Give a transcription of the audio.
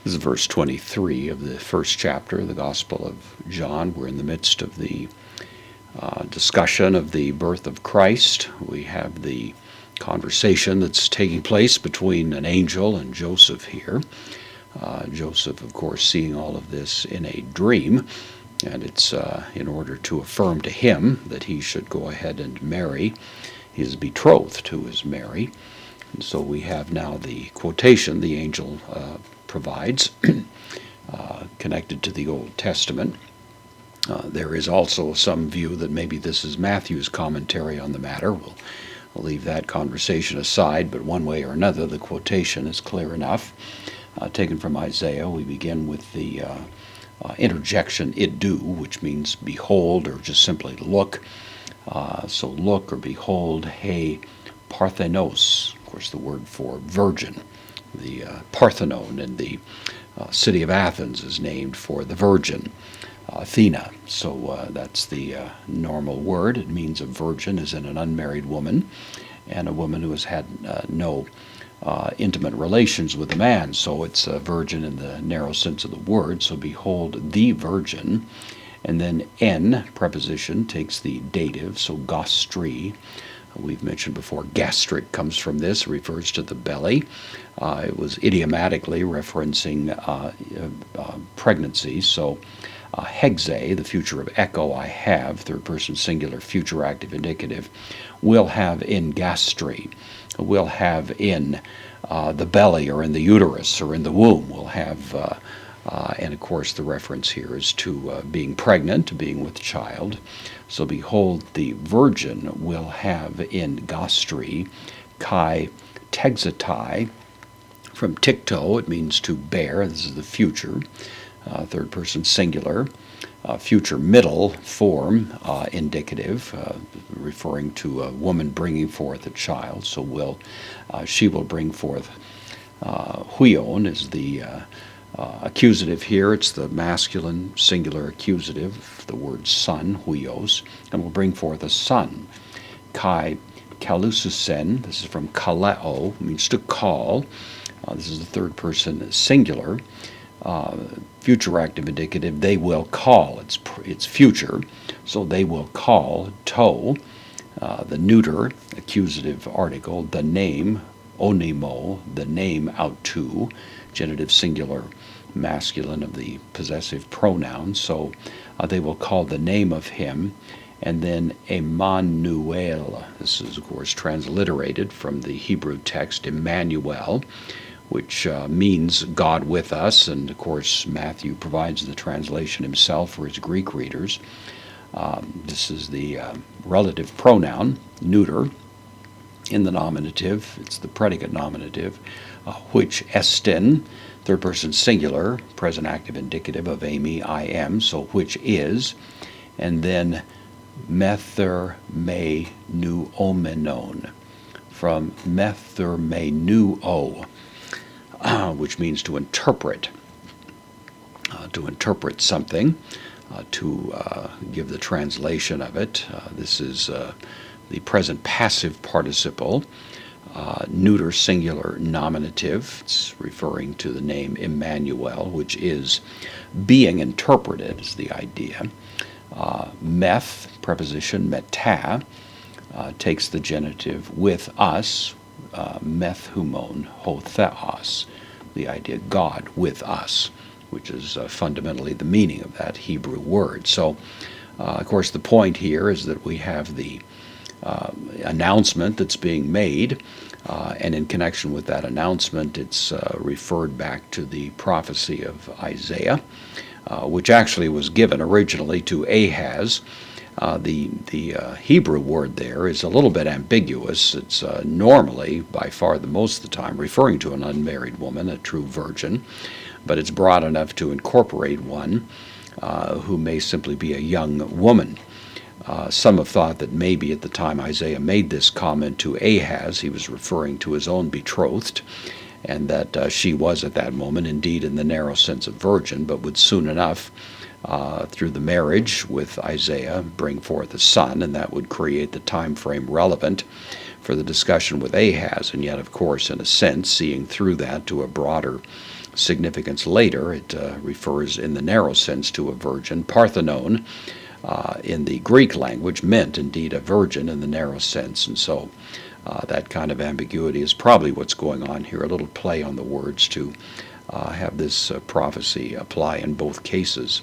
This is verse 23 of the first chapter of the Gospel of John. We're in the midst of the discussion of the birth of Christ. We have the conversation that's taking place between an angel and Joseph here. Joseph, of course, seeing all of this in a dream, and it's in order to affirm to him that he should go ahead and marry his betrothed, who is Mary. And so we have now the quotation the angel provides connected to the Old Testament. There is also some view that maybe this is Matthew's commentary on the matter. We'll leave that conversation aside, but one way or another, the quotation is clear enough. Taken from Isaiah, we begin with the interjection iddu, which means behold or just simply look. So look or behold, hey Parthenos, of course the word for virgin. The Parthenon in the city of Athens is named for the virgin, Athena. So that's the normal word. It means a virgin as in an unmarried woman, and a woman who has had no intimate relations with a man. So it's a virgin in the narrow sense of the word. So behold the virgin. And then en, preposition, takes the dative, so gastri. We've mentioned before, gastric comes from this, refers to the belly. It was idiomatically referencing pregnancy. So hexe, the future of echo, I have, third person singular, future active indicative, will have in gastri, will have in the belly or in the uterus or in the womb, will have, and of course the reference here is to being pregnant, to being with child. So behold, the virgin will have in gastri, kai texatai, from tikto, it means to bear, this is the future, third person singular, future middle form, indicative, referring to a woman bringing forth a child. So she will bring forth, huion is the accusative here. It's the masculine singular accusative, the word son, huios, and will bring forth a son. Kai kalususen, this is from kaleo, means to call. This is the third person singular. Future active indicative, they will call. It's future, so they will call. To, the neuter accusative article, the name, onimo, the name out to, genitive singular masculine of the possessive pronoun. So they will call the name of him. And then Emmanuel, this is of course transliterated from the Hebrew text Emmanuel, which means God with us. And of course Matthew provides the translation himself for his Greek readers. This is the relative pronoun, neuter, in the nominative. It's the predicate nominative, which estin, third person singular, present active indicative of Amy, I am, so which is, and then mether me nu omenon, from mether me nu o, which means to interpret something, to give the translation of it. This is the present passive participle, neuter singular nominative. It's referring to the name Emmanuel, which is being interpreted, is the idea. Meth, preposition meta, takes the genitive with us, meth humon ho theos, the idea God with us, which is fundamentally the meaning of that Hebrew word. So, of course, the point here is that we have the announcement that's being made, and in connection with that announcement, it's referred back to the prophecy of Isaiah, which actually was given originally to Ahaz. The Hebrew word there is a little bit ambiguous. It's normally, by far the most of the time, referring to an unmarried woman, a true virgin, but it's broad enough to incorporate one who may simply be a young woman. Some have thought that maybe at the time Isaiah made this comment to Ahaz, he was referring to his own betrothed, and that she was at that moment indeed in the narrow sense of virgin, but would soon enough, through the marriage with Isaiah, bring forth a son, and that would create the time frame relevant for the discussion with Ahaz. And yet, of course, in a sense, seeing through that to a broader significance later. It refers in the narrow sense to a virgin. Parthenon in the Greek language meant indeed a virgin in the narrow sense, and so that kind of ambiguity is probably what's going on here, a little play on the words to have this prophecy apply in both cases.